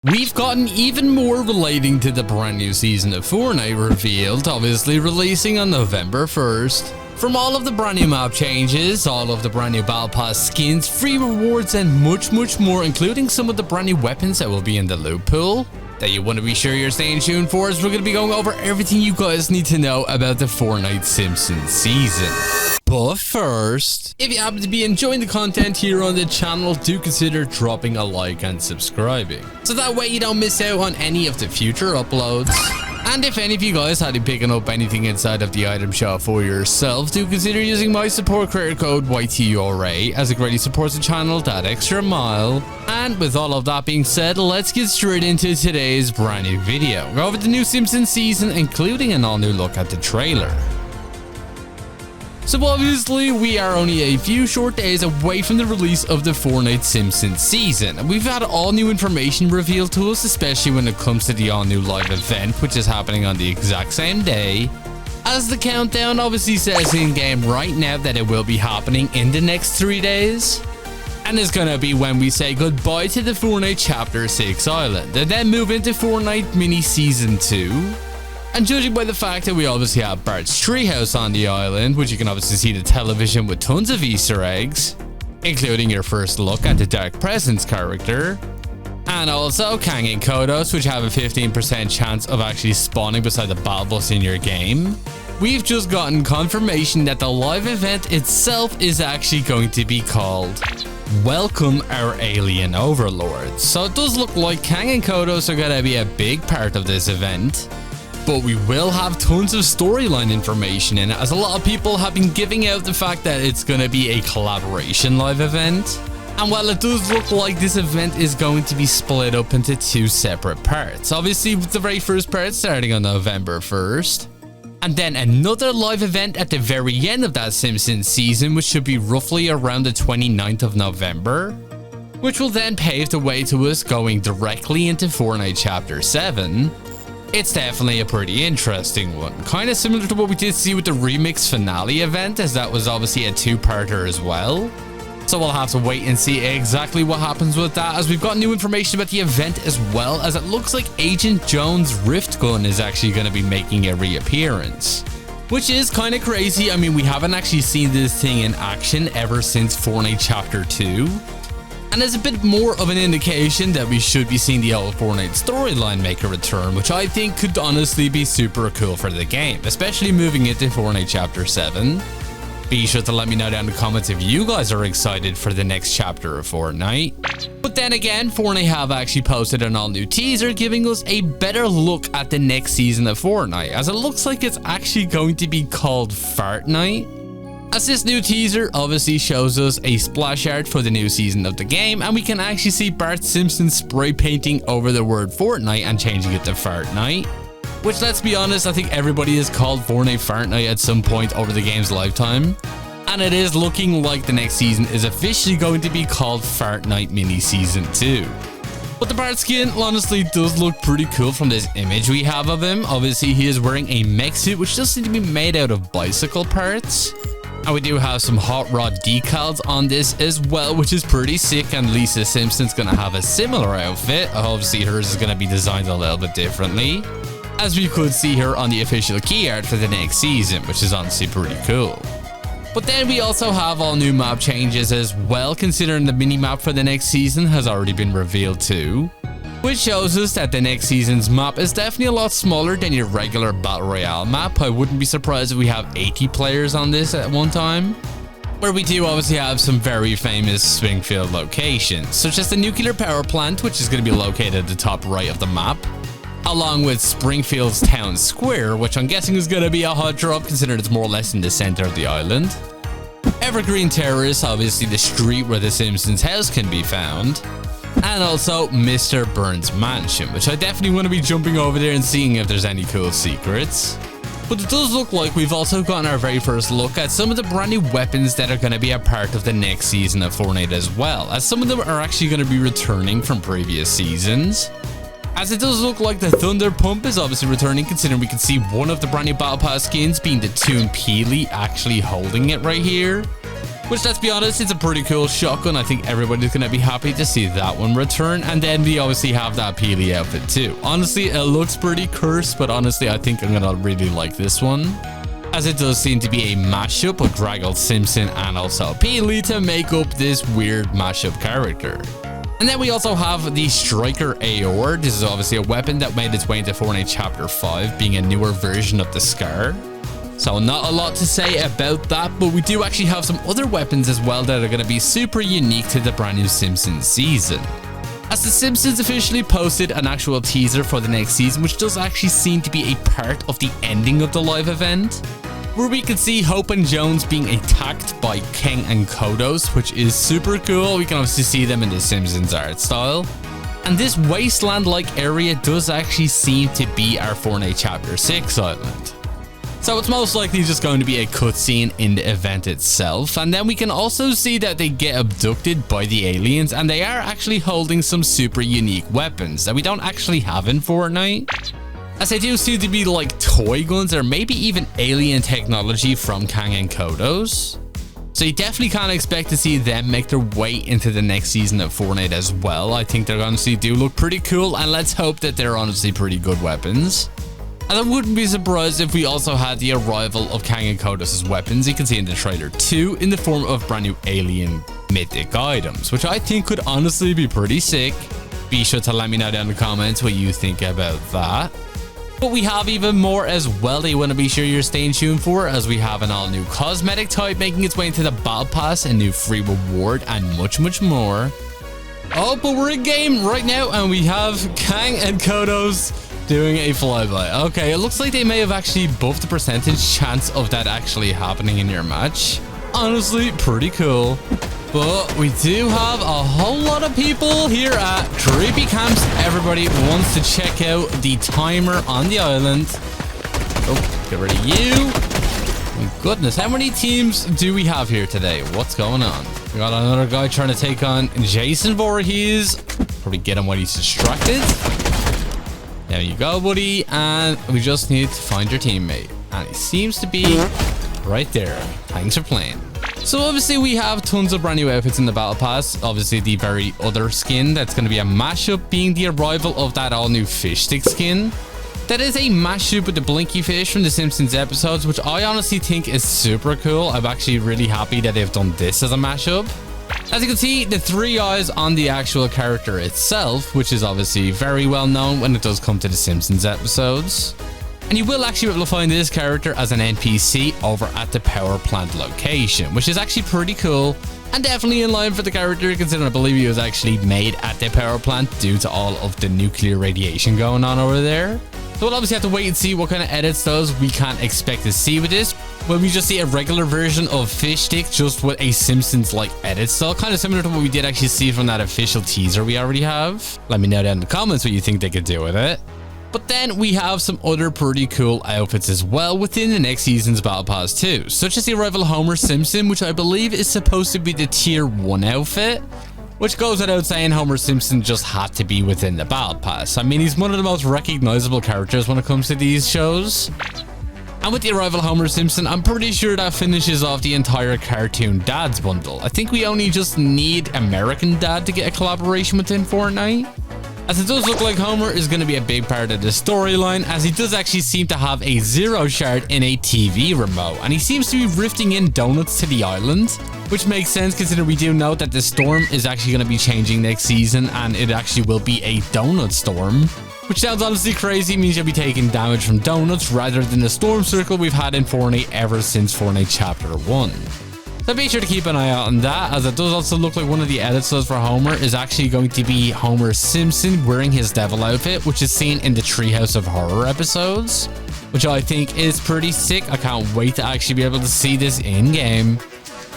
We've gotten even more relating to the brand new season of Fortnite revealed, obviously releasing on November 1st. From all of the brand new map changes, all of the brand new battle pass skins, free rewards and much more, including some of the brand new weapons that will be in the loot pool that you want to be sure you're staying tuned for, as we're going to be going over everything you guys need to know about the Fortnite Simpsons season. But first, if you happen to be enjoying the content here on the channel, do consider dropping a like and subscribing, so that way you don't miss out on any of the future uploads. And if any of you guys had been picking up anything inside of the item shop for yourself, do consider using my support creator code YTURA, as it greatly supports the channel that extra mile. And with all of that being said, let's get straight into today's brand new video. Go over the new Simpsons season, including an all new look at the trailer. So obviously, we are only a few short days away from the release of the Fortnite Simpsons season, and we've had all new information revealed to us, especially when it comes to the all new live event, which is happening on the exact same day. As the countdown obviously says in game right now that it will be happening in the next 3 days. And it's gonna be when we say goodbye to the Fortnite Chapter 6 island, and then move into Fortnite Mini Season 2. And judging by the fact that we obviously have Bart's treehouse on the island, which you can obviously see the television with tons of Easter eggs, including your first look at the Dark Presence character, and also Kang and Kodos, which have a 15% chance of actually spawning beside the battle bus in your game. We've just gotten confirmation that the live event itself is actually going to be called Welcome Our Alien Overlords. So it does look like Kang and Kodos are going to be a big part of this event. But we will have tons of storyline information in it, as a lot of people have been giving out the fact that it's going to be a collaboration live event. And while it does look like this event is going to be split up into two separate parts, obviously with the very first part starting on November 1st, and then another live event at the very end of that Simpsons season, which should be roughly around the 29th of November, which will then pave the way to us going directly into Fortnite Chapter 7. It's definitely a pretty interesting one, kind of similar to what we did see with the Remix finale event, as that was obviously a two-parter as well. So we'll have to wait and see exactly what happens with that, as we've got new information about the event, as well as it looks like Agent Jones' Rift Gun is actually going to be making a reappearance, which is kind of crazy. I mean, we haven't actually seen this thing in action ever since Fortnite Chapter 2. And as a bit more of an indication that we should be seeing the old Fortnite storyline make a return, which I think could honestly be super cool for the game, especially moving into Fortnite Chapter 7. Be sure to let me know down in the comments if you guys are excited for the next chapter of Fortnite. But then again, Fortnite have actually posted an all new teaser giving us a better look at the next season of Fortnite, as it looks like it's actually going to be called FORTNITE. As this new teaser obviously shows us a splash art for the new season of the game, and we can actually see Bart Simpson spray painting over the word Fortnite and changing it to FORTNITE. Which, let's be honest, I think everybody has called Fortnite FORTNITE at some point over the game's lifetime. And it is looking like the next season is officially going to be called Fortnite Mini Season 2. But the Bart skin honestly does look pretty cool from this image we have of him. Obviously, he is wearing a mech suit, which does seem to be made out of bicycle parts. And we do have some hot rod decals on this as well, which is pretty sick, and Lisa Simpson's gonna have a similar outfit. Obviously hers is gonna be designed a little bit differently, as we could see her on the official key art for the next season, which is honestly pretty cool. But then we also have all new map changes as well, considering the mini map for the next season has already been revealed too, which shows us that the next season's map is definitely a lot smaller than your regular Battle Royale map. I wouldn't be surprised if we have 80 players on this at one time, where we do obviously have some very famous Springfield locations, such as the nuclear power plant, which is going to be located at the top right of the map, along with Springfield's town square, which I'm guessing is going to be a hot drop considering it's more or less in the center of the island. Evergreen Terrace, obviously the street where the Simpsons house can be found, and also Mr. Burns' mansion, which I definitely want to be jumping over there and seeing if there's any cool secrets. But it does look like we've also gotten our very first look at some of the brand new weapons that are going to be a part of the next season of Fortnite as well, as some of them are actually going to be returning from previous seasons. As it does look like the Thunder Pump is obviously returning, considering we can see one of the brand new Battle Pass skins being the Toon Peely actually holding it right here. which, let's be honest, it's a pretty cool shotgun. I think everybody's going to be happy to see that one return. And then we obviously have that Peely outfit too. Honestly, it looks pretty cursed, but honestly, I think I'm going to really like this one, as it does seem to be a mashup of Draggle Simpson and also Peely to make up this weird mashup character. And then we also have the Striker AOR. This is obviously a weapon that made its way into Fortnite Chapter 5, being a newer version of the Scar. So not a lot to say about that, but we do actually have some other weapons as well that are going to be super unique to the brand new Simpsons season. As The Simpsons officially posted an actual teaser for the next season, which does actually seem to be a part of the ending of the live event, where we can see Hope and Jones being attacked by King and Kodos, which is super cool. We can obviously see them in the Simpsons art style. And this wasteland-like area does actually seem to be our Fortnite Chapter 6 island. So it's most likely just going to be a cutscene in the event itself. And then we can also see that they get abducted by the aliens, and they are actually holding some super unique weapons that we don't actually have in Fortnite, as they do seem to be like toy guns or maybe even alien technology from Kang and Kodos. So you definitely can't expect to see them make their way into the next season of Fortnite as well. I think they honestly do look pretty cool, and let's hope that they're honestly pretty good weapons. And I wouldn't be surprised if we also had the arrival of Kang and Kodos' weapons, you can see in the trailer too, in the form of brand new alien mythic items, which I think could honestly be pretty sick. Be sure to let me know down in the comments what you think about that. But we have even more as well that you want to be sure you're staying tuned for, as we have an all new cosmetic type making its way into the Battle Pass, a new free reward, and much more. Oh, but we're in game right now, and we have Kang and Kodos doing a flyby. Okay, it looks like they may have actually buffed the percentage chance of that actually happening in your match. Honestly, pretty cool. But we do have a whole lot of people here at Creepy Camps. Everybody wants to check out the timer on the island. Oh, get rid of you. My goodness, how many teams do we have here today? What's going on? We got another guy trying to take on Jason Voorhees. Probably get him while he's distracted. There you go, buddy. And we just need to find your teammate. And he seems to be right there. Thanks for playing. So obviously we have tons of brand new outfits in the Battle Pass. Obviously the very other skin that's going to be a mashup being the arrival of that all new fish stick skin. That is a mashup with the Blinky fish from the Simpsons episodes, which I honestly think is super cool. I'm actually really happy that they've done this as a mashup. As you can see, the three eyes on the actual character itself, which is obviously very well known when it does come to the Simpsons episodes. And you will actually be able to find this character as an NPC over at the power plant location, which is actually pretty cool and definitely in line for the character, considering I believe he was actually made at the power plant due to all of the nuclear radiation going on over there. So we'll obviously have to wait and see what kind of edits those we can expect to see with this. When we just see a regular version of Fish Stick just with a Simpsons-like edit style, kind of similar to what we did actually see from that official teaser we already have. Let me know down in the comments what you think they could do with it. But then we have some other pretty cool outfits as well within the next season's Battle Pass too, such as the arrival of Homer Simpson, which I believe is supposed to be the Tier 1 outfit, which goes without saying Homer Simpson just had to be within the Battle Pass. I mean, he's one of the most recognizable characters when it comes to these shows. And with the arrival of Homer Simpson, I'm pretty sure that finishes off the entire Cartoon Dads bundle. I think we only just need American Dad to get a collaboration within Fortnite, as it does look like Homer is going to be a big part of the storyline, as he does actually seem to have a Zero Shard in a TV remote, and he seems to be rifting in donuts to the island, which makes sense considering we do know that the storm is actually going to be changing next season, and it actually will be a donut storm, which sounds honestly crazy. Means you'll be taking damage from donuts rather than the storm circle we've had in Fortnite ever since Fortnite Chapter 1. So be sure to keep an eye out on that, as it does also look like one of the edits for Homer is actually going to be Homer Simpson wearing his devil outfit, which is seen in the Treehouse of Horror episodes, which I think is pretty sick. I can't wait to actually be able to see this in game.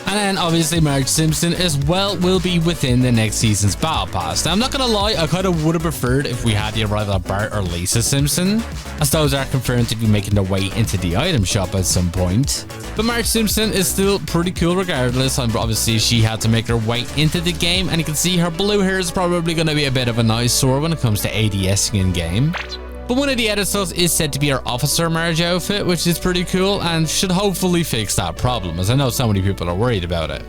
And then obviously Marge Simpson as well will be within the next season's Battle Pass. Now I'm not gonna lie, I kind of would have preferred if we had the arrival of Bart or Lisa Simpson, as those are confirmed to be making their way into the item shop at some point. But Marge Simpson is still pretty cool regardless, and obviously she had to make her way into the game, and you can see her blue hair is probably going to be a bit of an eyesore when it comes to ADSing in game. But one of the editors is said to be our Officer Marge outfit, which is pretty cool and should hopefully fix that problem, as I know so many people are worried about it.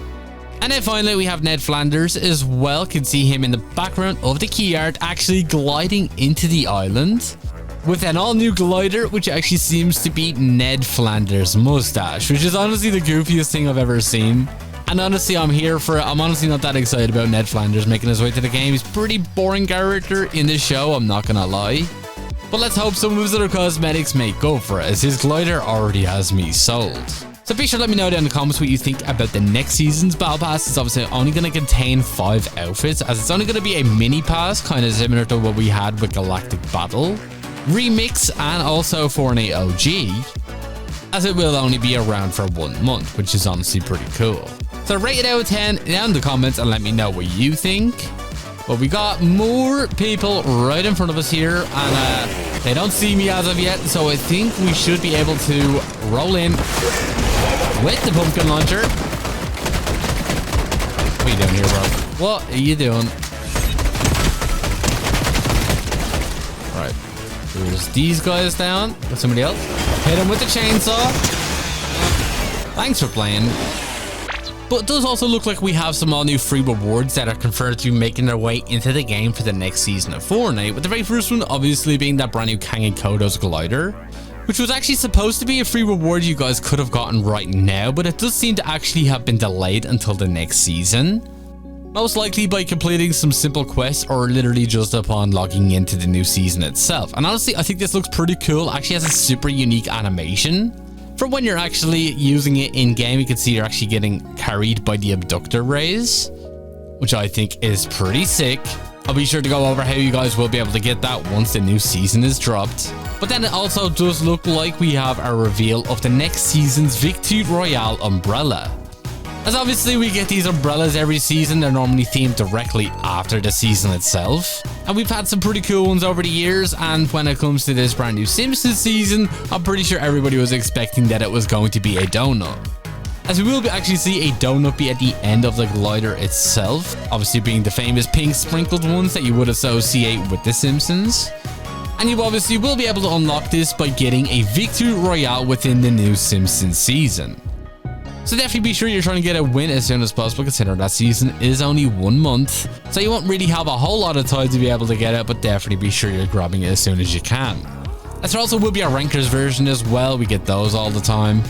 And then finally we have Ned Flanders as well. Can see him in the background of the key art actually gliding into the island with an all new glider, which actually seems to be Ned Flanders' mustache, which is honestly the goofiest thing I've ever seen. And honestly, I'm here for it. I'm honestly not that excited about Ned Flanders making his way to the game. He's a pretty boring character in the show, I'm not gonna lie. But let's hope some of his other cosmetics make go for it, as his glider already has me sold. So be sure to let me know down in the comments what you think about the next season's Battle Pass. It's obviously only going to contain 5 outfits, as it's only going to be a mini pass, kind of similar to what we had with Galactic Battle, Remix, and also Fortnite OG, as it will only be around for 1 month, which is honestly pretty cool. So rate it out of 10 down in the comments and let me know what you think. But we got more people right in front of us here, and they don't see me as of yet, so I think we should be able to roll in with the pumpkin launcher. What are you doing here, bro? What are you doing? Right. There's these guys down. Got somebody else. Hit him with the chainsaw. Thanks for playing. But it does also look like we have some all new free rewards that are confirmed to be making their way into the game for the next season of Fortnite, with the very first one obviously being that brand new Kang and Kodo's glider, which was actually supposed to be a free reward you guys could have gotten right now, but it does seem to actually have been delayed until the next season. Most likely by completing some simple quests or literally just upon logging into the new season itself. And honestly, I think this looks pretty cool. It actually has a super unique animation. From when you're actually using it in game, you can see you're actually getting carried by the abductor rays, which I think is pretty sick. I'll be sure to go over how you guys will be able to get that once the new season is dropped. But then it also does look like we have a reveal of the next season's Victory Royale umbrella. As obviously we get these umbrellas every season, they're normally themed directly after the season itself. And we've had some pretty cool ones over the years, and when it comes to this brand new Simpsons season, I'm pretty sure everybody was expecting that it was going to be a donut. As we will actually see a donut be at the end of the glider itself, obviously being the famous pink sprinkled ones that you would associate with The Simpsons. And you obviously will be able to unlock this by getting a Victory Royale within the new Simpsons season. So definitely be sure you're trying to get a win as soon as possible, considering that season is only 1 month. So you won't really have a whole lot of time to be able to get it, but definitely be sure you're grabbing it as soon as you can. As there also will be a rankers version as well, we get those all the time.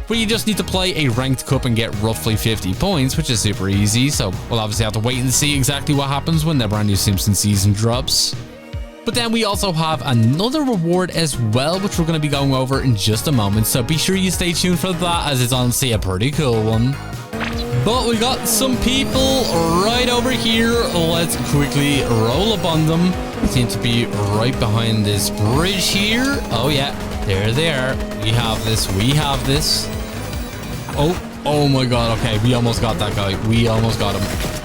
But you just need to play a ranked cup and get roughly 50 points, which is super easy. So we'll obviously have to wait and see exactly what happens when the brand new Simpsons season drops. But then we also have another reward as well, which we're going to be going over in just a moment. So be sure you stay tuned for that, as it's honestly a pretty cool one. But we got some people right over here. Let's quickly roll up on them. They seem to be right behind this bridge here. Oh yeah, there they are. We have this. We have this. Oh my god. Okay, we almost got that guy. We almost got him.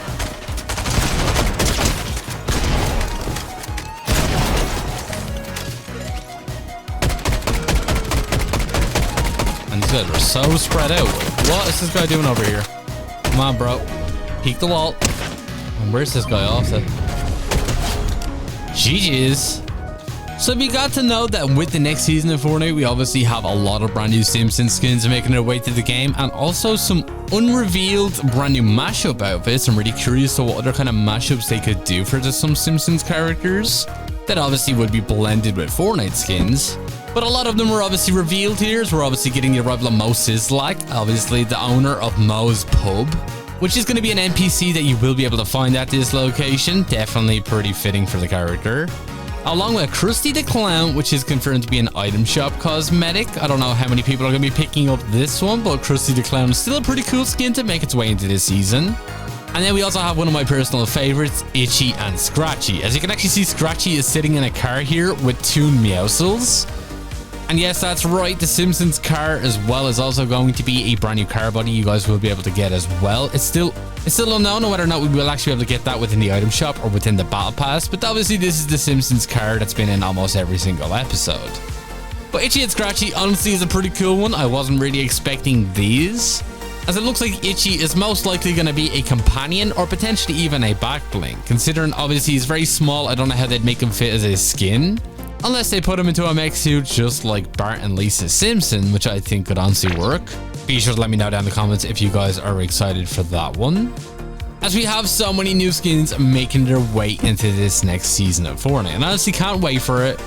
These guys are so spread out. What is this guy doing over here? Come on, bro. Peek the wall. And where's this guy off to? GG's. So we got to know that with the next season of Fortnite, we obviously have a lot of brand new Simpsons skins making their way to the game, and also some unrevealed brand new mashup outfits. I'm really curious to what other kind of mashups they could do for some Simpsons characters that obviously would be blended with Fortnite skins. But a lot of them were obviously revealed here, so we're obviously getting the arrival of Mo Sislak, obviously the owner of Mo's Pub, which is going to be an NPC that you will be able to find at this location. Definitely pretty fitting for the character. Along with Krusty the Clown, which is confirmed to be an item shop cosmetic. I don't know how many people are going to be picking up this one, but Krusty the Clown is still a pretty cool skin to make its way into this season. And then we also have one of my personal favorites, Itchy and Scratchy. As you can actually see, Scratchy is sitting in a car here with 2 Meowscles. And yes, that's right, the Simpsons car as well is also going to be a brand new car body you guys will be able to get as well. It's still unknown whether or not we will actually be able to get that within the item shop or within the battle pass, but obviously this is the Simpsons car that's been in almost every single episode. But Itchy and Scratchy honestly is a pretty cool one. I wasn't really expecting these, as it looks like Itchy is most likely going to be a companion or potentially even a back bling. Considering obviously he's very small, I don't know how they'd make him fit as a skin. Unless they put him into a mech suit just like Bart and Lisa Simpson, which I think could honestly work. Be sure to let me know down in the comments if you guys are excited for that one, as we have so many new skins making their way into this next season of Fortnite, and I honestly can't wait for it.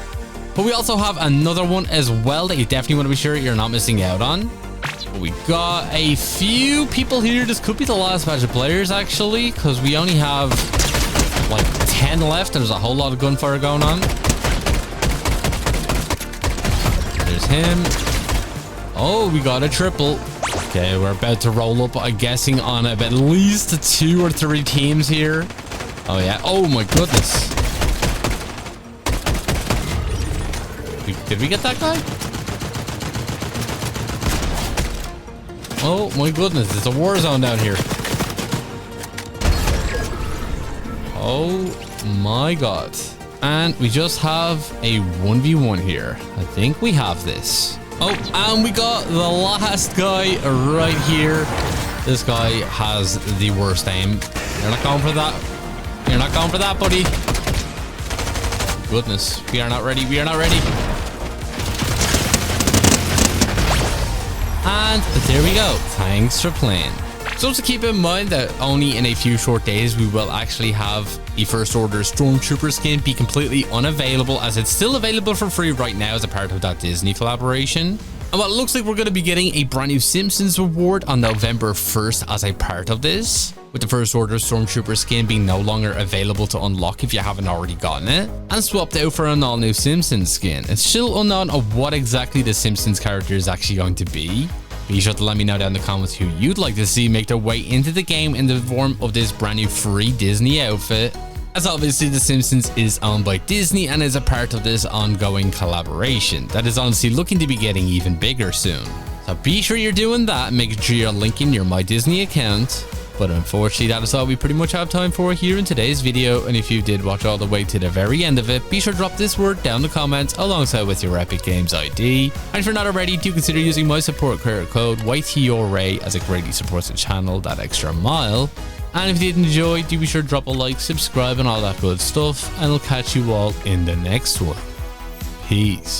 But we also have another one as well that you definitely want to be sure you're not missing out on. We got a few people here. This could be the last batch of players actually, because we only have like 10 left and there's a whole lot of gunfire going on. There's him. Oh, we got a triple. Okay, we're about to roll up, I'm guessing, on at least 2 or 3 teams here. Oh yeah. Oh my goodness. Did we get that guy? Oh my goodness, it's a war zone down here. Oh my god. And we just have a 1v1 here. I think we have this. Oh, and we got the last guy right here. This guy has the worst aim. You're not going for that. You're not going for that, buddy. Goodness, we are not ready. We are not ready. And there we go. Thanks for playing. So to keep in mind that only in a few short days we will actually have the First Order Stormtrooper skin be completely unavailable, as it's still available for free right now as a part of that Disney collaboration. And what it looks like we're going to be getting a brand new Simpsons reward on November 1st as a part of this, with the First Order Stormtrooper skin being no longer available to unlock if you haven't already gotten it, and swapped out for an all-new Simpsons skin. It's still unknown of what exactly the Simpsons character is actually going to be. Be sure to let me know down in the comments who you'd like to see make their way into the game in the form of this brand new free Disney outfit, as obviously The Simpsons is owned by Disney and is a part of this ongoing collaboration that is honestly looking to be getting even bigger soon. So be sure you're doing that and making sure you're linking your My Disney account. But unfortunately, that is all we pretty much have time for here in today's video. And if you did watch all the way to the very end of it, be sure to drop this word down in the comments alongside with your Epic Games ID. And if you're not already, do consider using my support credit code YTRA, as it greatly supports the channel that extra mile. And if you did enjoy, do be sure to drop a like, subscribe, and all that good stuff. And I'll catch you all in the next one. Peace.